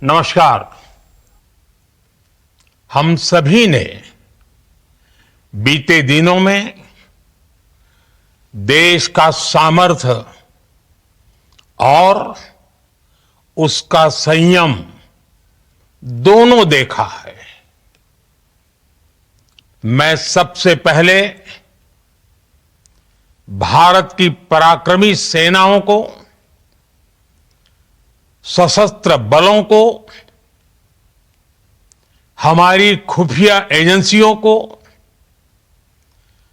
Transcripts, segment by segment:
नमस्कार। हम सभी ने बीते दिनों में देश का सामर्थ्य और उसका संयम दोनों देखा है। मैं सबसे पहले भारत की पराक्रमी सेनाओं को, सशस्त्र बलों को, हमारी खुफिया एजेंसियों को,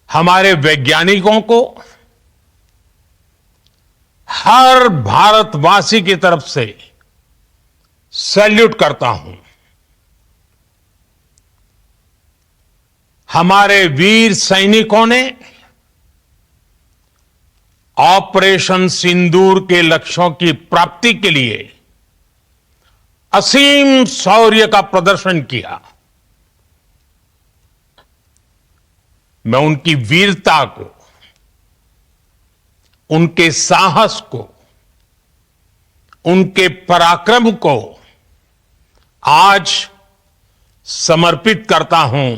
हमारे वैज्ञानिकों को, हर भारतवासी की तरफ से सैल्यूट करता हूं। हमारे वीर सैनिकों ने ऑपरेशन सिंदूर के लक्ष्यों की प्राप्ति के लिए असीम शौर्य का प्रदर्शन किया। मैं उनकी वीरता को, उनके साहस को, उनके पराक्रम को आज समर्पित करता हूं।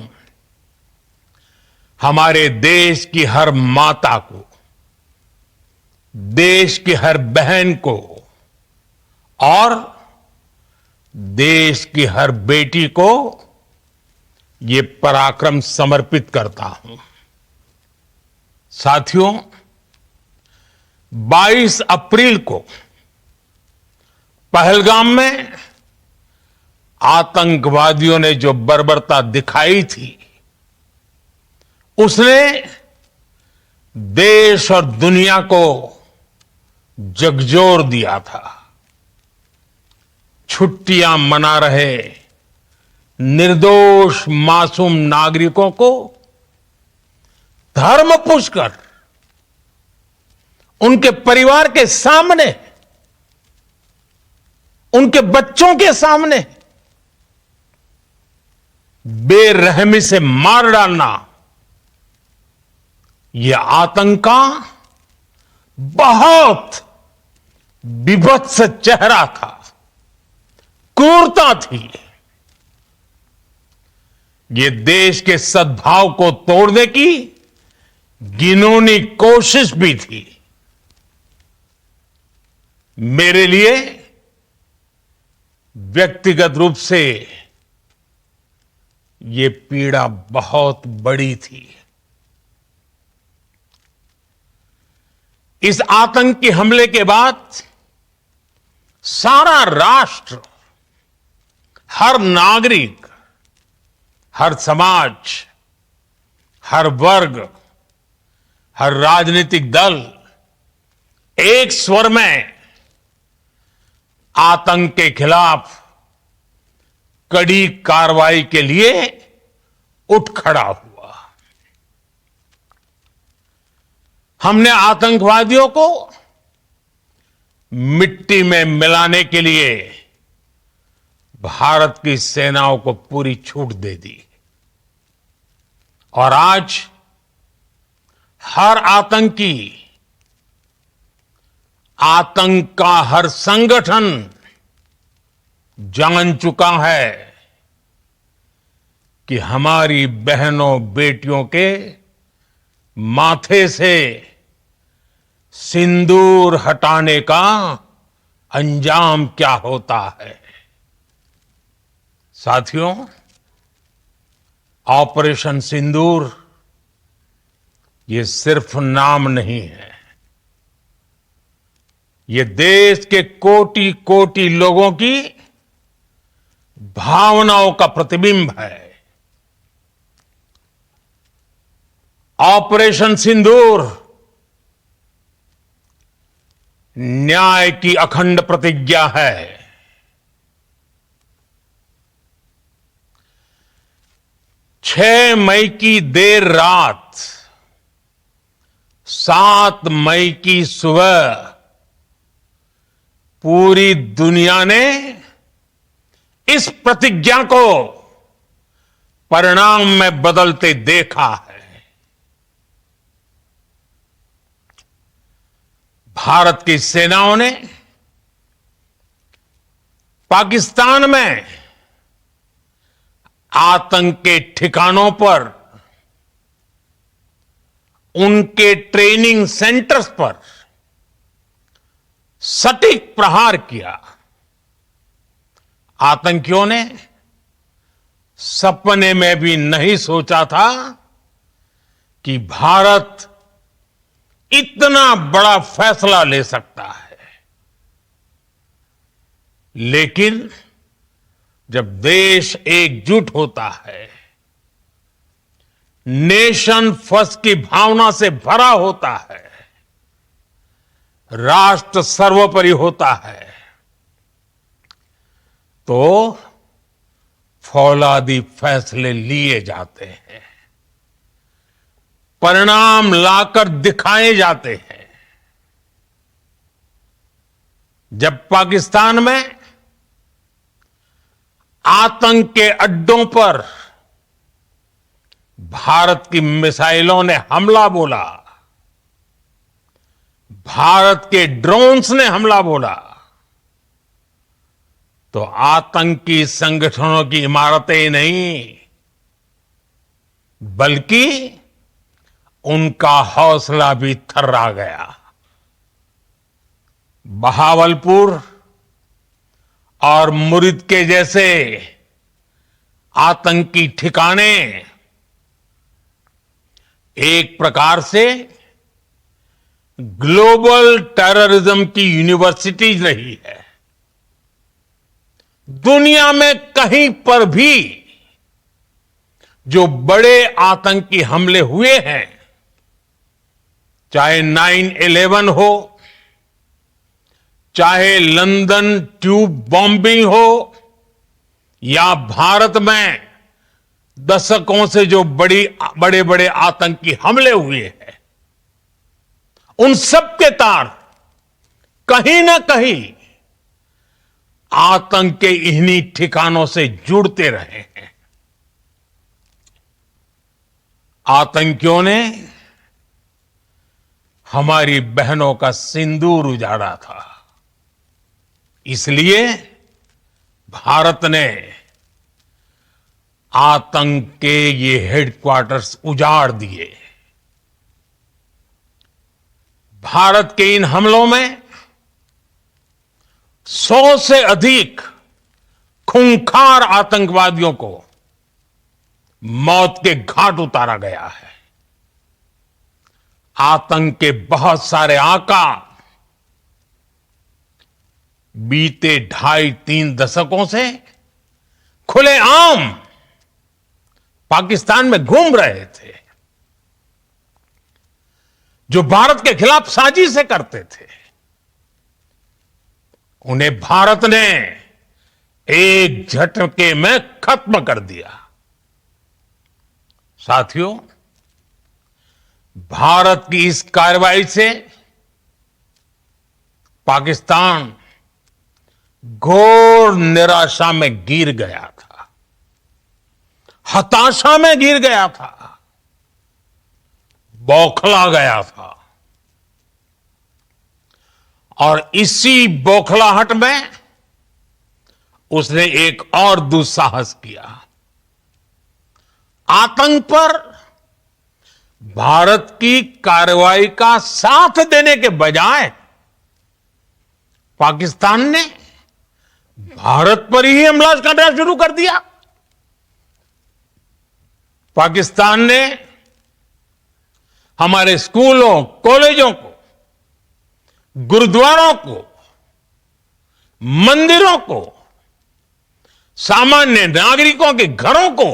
हमारे देश की हर माता को, देश की हर बहन को और देश की हर बेटी को ये पराक्रम समर्पित करता हूं। साथियों, 22 अप्रैल को पहलगाम में आतंकवादियों ने जो बर्बरता दिखाई थी, उसने देश और दुनिया को झकझोर दिया था। छुट्टियां मना रहे निर्दोष मासूम नागरिकों को धर्म पूछकर उनके परिवार के सामने, उनके बच्चों के सामने बेरहमी से मार डालना, यह आतंक का बहुत विभत्स चेहरा था, क्रूरता थी। ये देश के सद्भाव को तोड़ने की घिनौनी कोशिश भी थी। मेरे लिए व्यक्तिगत रूप से ये पीड़ा बहुत बड़ी थी। इस आतंकी हमले के बाद सारा राष्ट्र, हर नागरिक, हर समाज, हर वर्ग, हर राजनीतिक दल एक स्वर में आतंक के खिलाफ कड़ी कार्रवाई के लिए उठ खड़ा हुआ। हमने आतंकवादियों को मिट्टी में मिलाने के लिए भारत की सेनाओं को पूरी छूट दे दी और आज हर आतंकी, आतंक का हर संगठन जान चुका है कि हमारी बहनों बेटियों के माथे से सिंदूर हटाने का अंजाम क्या होता है। साथियों, ऑपरेशन सिंदूर ये सिर्फ नाम नहीं है, ये देश के कोटि कोटि लोगों की भावनाओं का प्रतिबिंब है। ऑपरेशन सिंदूर न्याय की अखंड प्रतिज्ञा है। 6 मई की देर रात, 7 मई की सुबह पूरी दुनिया ने इस प्रतिज्ञा को परिणाम में बदलते देखा है। भारत की सेनाओं ने पाकिस्तान में आतंक के ठिकानों पर, उनके ट्रेनिंग सेंटर्स पर सटीक प्रहार किया। आतंकियों ने सपने में भी नहीं सोचा था कि भारत इतना बड़ा फैसला ले सकता है। लेकिन जब देश एकजुट होता है, नेशन फर्स्ट की भावना से भरा होता है, राष्ट्र सर्वोपरि होता है, तो फौलादी फैसले लिए जाते हैं, परिणाम लाकर दिखाए जाते हैं। जब पाकिस्तान में आतंक के अड्डों पर भारत की मिसाइलों ने हमला बोला, भारत के ड्रोन्स ने हमला बोला, तो आतंकी संगठनों की इमारतें नहीं, बल्कि उनका हौसला भी थर्रा गया। बहावलपुर और मुरिद के जैसे आतंकी ठिकाने एक प्रकार से ग्लोबल टेररिज्म की यूनिवर्सिटीज रही है। दुनिया में कहीं पर भी जो बड़े आतंकी हमले हुए हैं, चाहे 9/11 हो, चाहे लंदन ट्यूब बॉम्बिंग हो, या भारत में दशकों से जो बड़े बड़े आतंकी हमले हुए हैं, उन सब के तार कहीं ना कहीं आतंक के इन्हीं ठिकानों से जुड़ते रहे हैं। आतंकियों ने हमारी बहनों का सिंदूर उजाड़ा था, इसलिए भारत ने आतंक के ये हेडक्वार्टर्स उजाड़ दिए। भारत के इन हमलों में 100 से अधिक खूंखार आतंकवादियों को मौत के घाट उतारा गया है। आतंक के बहुत सारे आका बीते 2.5-3 दशकों से खुलेआम पाकिस्तान में घूम रहे थे, जो भारत के खिलाफ साजिशें करते थे। उन्हें भारत ने एक झटके में खत्म कर दिया। साथियों, भारत की इस कार्रवाई से पाकिस्तान घोर निराशा में गिर गया था, हताशा में गिर गया था, बौखला गया था। और इसी बौखलाहट में उसने एक और दुस्साहस किया। आतंक पर भारत की कार्रवाई का साथ देने के बजाय पाकिस्तान ने भारत पर ही हमला करना शुरू कर दिया। पाकिस्तान ने हमारे स्कूलों, कॉलेजों को, गुरुद्वारों को, मंदिरों को, सामान्य नागरिकों के घरों को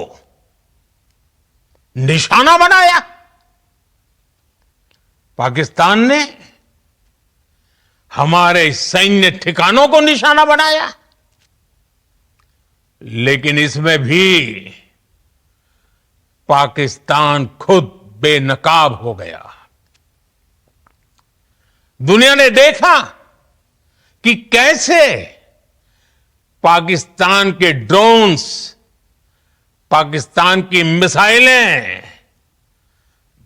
निशाना बनाया। पाकिस्तान ने हमारे सैन्य ठिकानों को निशाना बनाया। लेकिन इसमें भी पाकिस्तान खुद बेनकाब हो गया। दुनिया ने देखा कि कैसे पाकिस्तान के ड्रोन्स, पाकिस्तान की मिसाइलें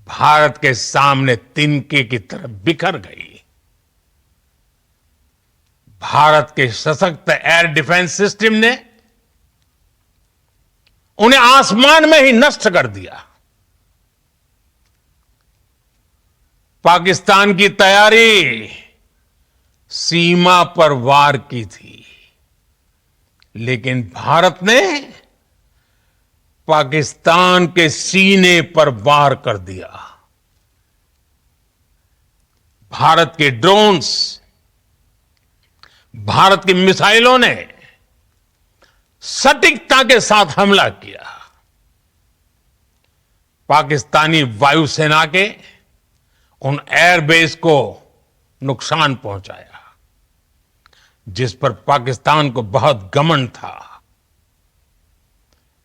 भारत के सामने तिनके की तरह बिखर गई। भारत के सशक्त एयर डिफेंस सिस्टम ने उन्हें आसमान में ही नष्ट कर दिया। पाकिस्तान की तैयारी सीमा पर वार की थी, लेकिन भारत ने पाकिस्तान के सीने पर वार कर दिया। भारत के ड्रोन्स, भारत की मिसाइलों ने सटीकता के साथ हमला किया। पाकिस्तानी वायुसेना के उन एयरबेस को नुकसान पहुंचाया, जिस पर पाकिस्तान को बहुत घमंड था।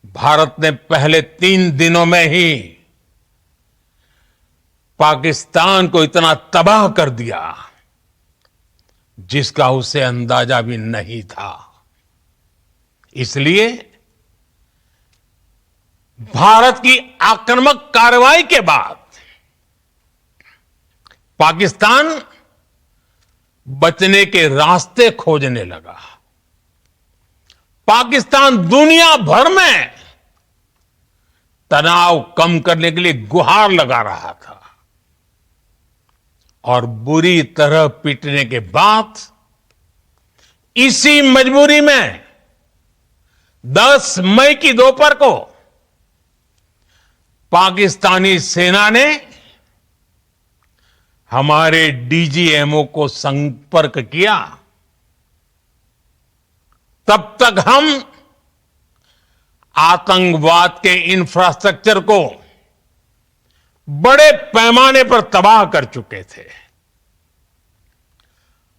भारत ने पहले 3 दिनों में ही पाकिस्तान को इतना तबाह कर दिया जिसका उसे अंदाजा भी नहीं था। इसलिए भारत की आक्रामक कार्रवाई के बाद पाकिस्तान बचने के रास्ते खोजने लगा। पाकिस्तान दुनिया भर में तनाव कम करने के लिए गुहार लगा रहा था और बुरी तरह पीटने के बाद इसी मजबूरी में 10 मई की दोपहर को पाकिस्तानी सेना ने हमारे डीजीएमओ को संपर्क किया। तब तक हम आतंकवाद के इंफ्रास्ट्रक्चर को बड़े पैमाने पर तबाह कर चुके थे।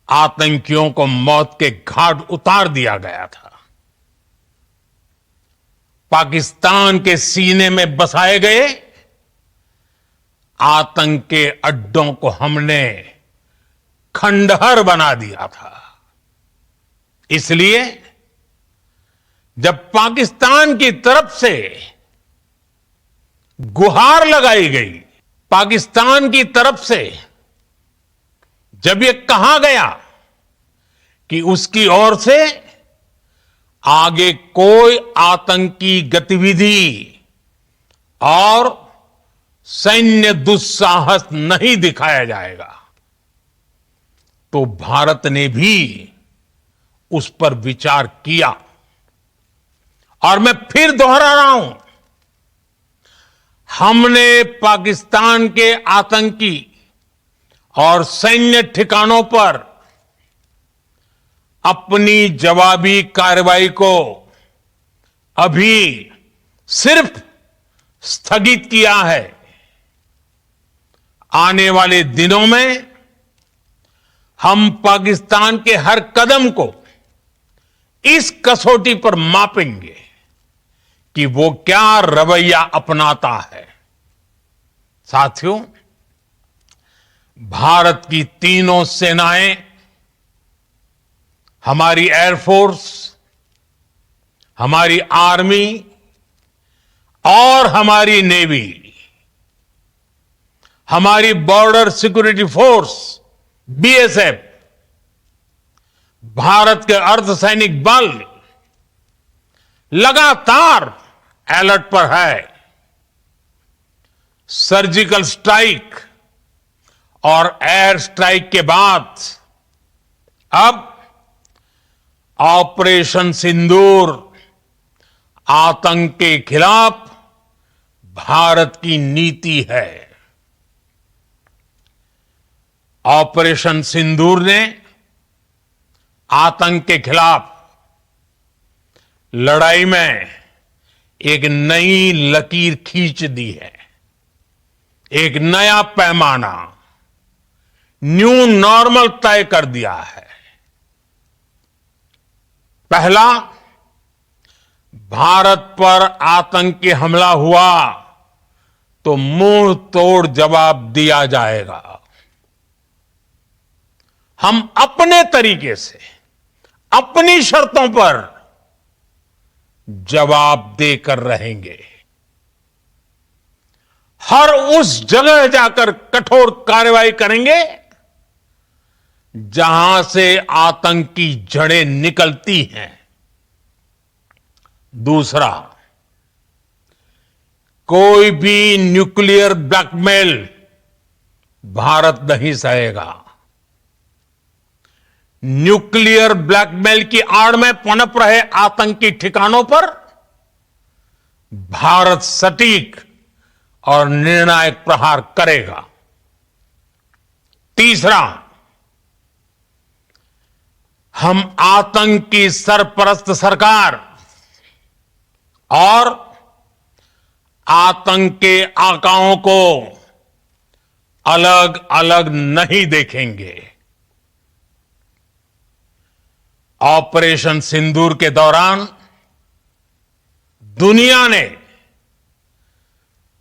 आतंकियों को मौत के घाट उतार दिया गया था। पाकिस्तान के सीने में बसाए गए आतंक के अड्डों को हमने खंडहर बना दिया था। इसलिए जब पाकिस्तान की तरफ से गुहार लगाई गई, पाकिस्तान की तरफ से जब यह कहा गया कि उसकी ओर से आगे कोई आतंकी गतिविधि और सैन्य दुस्साहस नहीं दिखाया जाएगा, तो भारत ने भी उस पर विचार किया। और मैं फिर दोहरा रहा हूं, हमने पाकिस्तान के आतंकी और सैन्य ठिकानों पर अपनी जवाबी कार्रवाई को अभी सिर्फ स्थगित किया है। आने वाले दिनों में हम पाकिस्तान के हर कदम को इस कसौटी पर मापेंगे कि वो क्या रवैया अपनाता है। साथियों, भारत की तीनों सेनाएं, हमारी एयरफोर्स, हमारी आर्मी और हमारी नेवी, हमारी border security force BSF, Bharat के अर्धसैनिक बल लगातार अलर्ट पर है। सर्जिकल स्ट्राइक और एयर स्ट्राइक के बाद अब ऑपरेशन सिंदूर आतंक के खिलाफ भारत की नीति है। ऑपरेशन सिंदूर ने आतंक के खिलाफ लड़ाई में एक नई लकीर खींच दी है, एक नया पैमाना, न्यू नॉर्मल तय कर दिया है। पहला, भारत पर आतंकी हमला हुआ तो मुंह तोड़ जवाब दिया जाएगा। हम अपने तरीके से, अपनी शर्तों पर जवाब देकर रहेंगे। हर उस जगह जाकर कठोर कार्रवाई करेंगे जहां से आतंक की जड़ें निकलती हैं। दूसरा, कोई भी न्यूक्लियर ब्लैकमेल भारत नहीं सहेगा। न्यूक्लियर ब्लैकमेल की आड़ में पनप रहे आतंकी ठिकानों पर भारत सटीक और निर्णायक प्रहार करेगा। तीसरा, हम आतंक की सरपरस्त सरकार और आतंक के आकाओं को अलग अलग नहीं देखेंगे। ऑपरेशन सिंदूर के दौरान दुनिया ने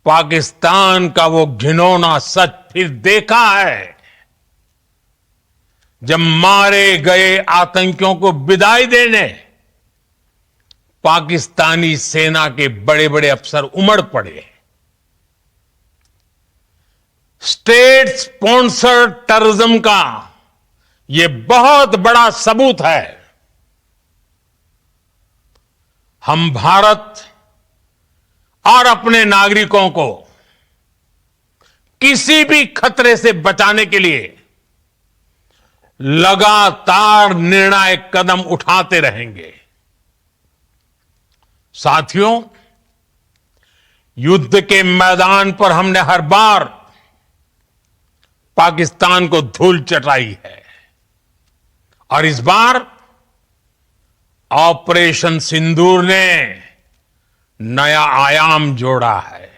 पाकिस्तान का वो घिनौना सच फिर देखा है, जब मारे गए आतंकियों को विदाई देने पाकिस्तानी सेना के बड़े बड़े अफसर उमड़ पड़े। स्टेट स्पॉन्सर्ड टेररिज्म का यह बहुत बड़ा सबूत है। हम भारत और अपने नागरिकों को किसी भी खतरे से बचाने के लिए लगातार निर्णायक कदम उठाते रहेंगे। साथियों, युद्ध के मैदान पर हमने हर बार पाकिस्तान को धूल चटाई है और इस बार ऑपरेशन सिंदूर ने नया आयाम जोड़ा है।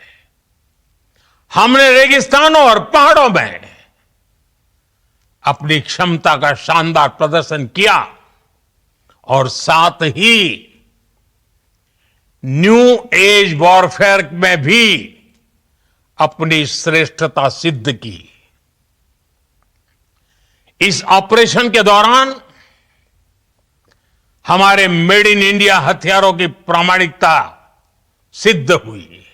हमने रेगिस्तानों और पहाड़ों में अपनी क्षमता का शानदार प्रदर्शन किया और साथ ही न्यू एज वॉरफेयर में भी अपनी श्रेष्ठता सिद्ध की। इस ऑपरेशन के दौरान हमारे मेड इन इंडिया हथियारों की प्रामाणिकता सिद्ध हुई।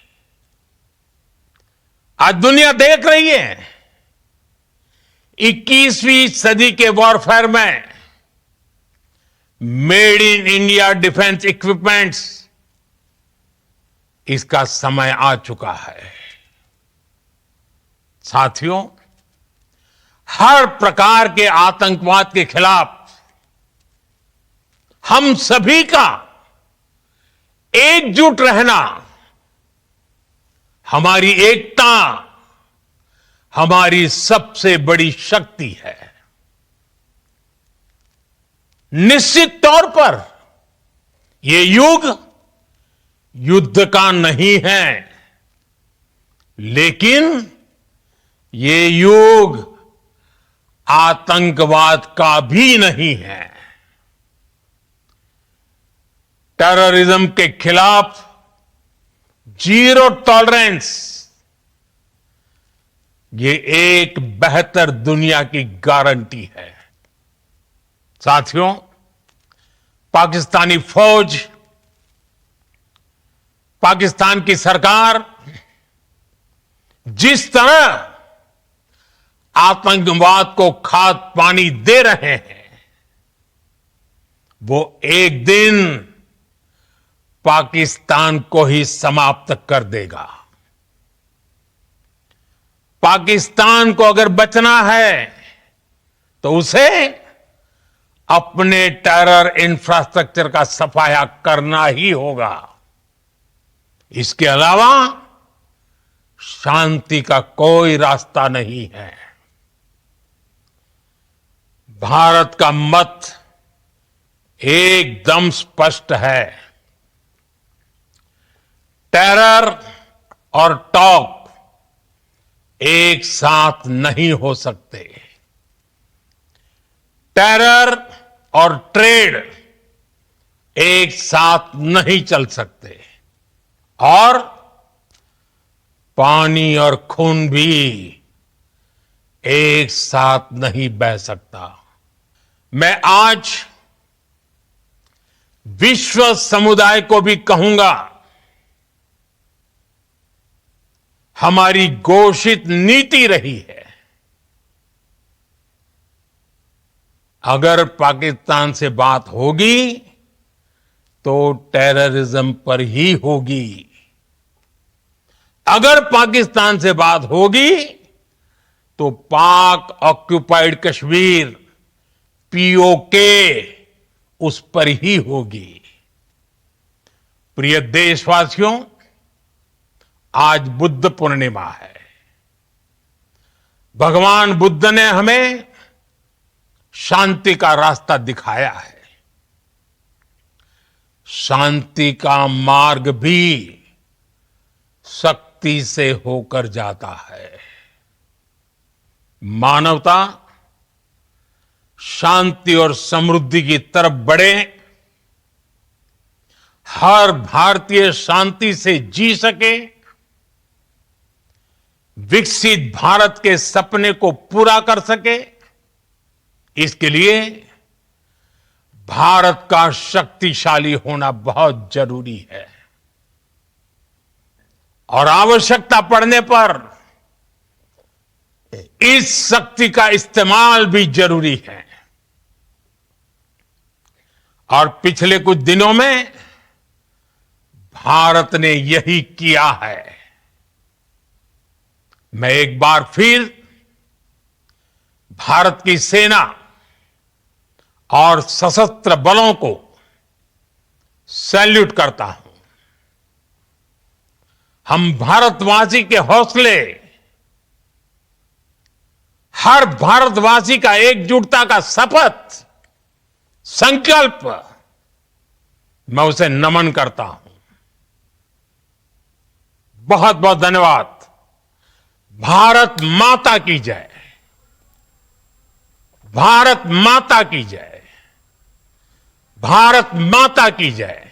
आज दुनिया देख रही है 21वीं सदी के वॉरफेयर में made in India defence equipments, इसका समय आ चुका है। साथियों, हर प्रकार के आतंकवाद के खिलाफ हम सभी का एकजुट रहना, हमारी एकता हमारी सबसे बड़ी शक्ति है। निश्चित तौर पर यह युग युद्ध का नहीं है, लेकिन ये युग आतंकवाद का भी नहीं है। टेररिज्म के खिलाफ जीरो टॉलरेंस, ये एक बेहतर दुनिया की गारंटी है। साथियों, पाकिस्तानी फौज, पाकिस्तान की सरकार जिस तरह आतंकवाद को खाद पानी दे रहे हैं, वो एक दिन पाकिस्तान को ही समाप्त कर देगा। पाकिस्तान को अगर बचना है तो उसे अपने टेरर इंफ्रास्ट्रक्चर का सफाया करना ही होगा। इसके अलावा शांति का कोई रास्ता नहीं है। भारत का मत एकदम स्पष्ट है। टेरर और टॉक एक साथ नहीं हो सकते। टेरर और ट्रेड एक साथ नहीं चल सकते और पानी और खून भी एक साथ नहीं बह सकता। मैं आज विश्व समुदाय को भी कहूंगा, हमारी घोषित नीति रही है अगर पाकिस्तान से बात होगी तो टेररिज्म पर ही होगी। अगर पाकिस्तान से बात होगी तो पाक ऑक्युपाइड कश्मीर पीओके उस पर ही होगी। प्रिय देशवासियों, आज बुद्ध पूर्णिमा है। भगवान बुद्ध ने हमें शांति का रास्ता दिखाया है। शांति का मार्ग भी शक्ति से होकर जाता है। मानवता शांति और समृद्धि की तरफ बढ़े, हर भारतीय शांति से जी सके, विकसित भारत के सपने को पूरा कर सके, इसके लिए भारत का शक्तिशाली होना बहुत जरूरी है। और आवश्यकता पड़ने पर इस शक्ति का इस्तेमाल भी जरूरी है। और पिछले कुछ दिनों में भारत ने यही किया है। मैं एक बार फिर भारत की सेना और सशस्त्र बलों को सैल्यूट करता हूं। हम भारतवासी के हौसले, हर भारतवासी का एकजुटता का शपथ, संकल्प, मैं उसे नमन करता हूं। बहुत बहुत धन्यवाद। भारत माता की जय। भारत माता की जय। भारत माता की जय।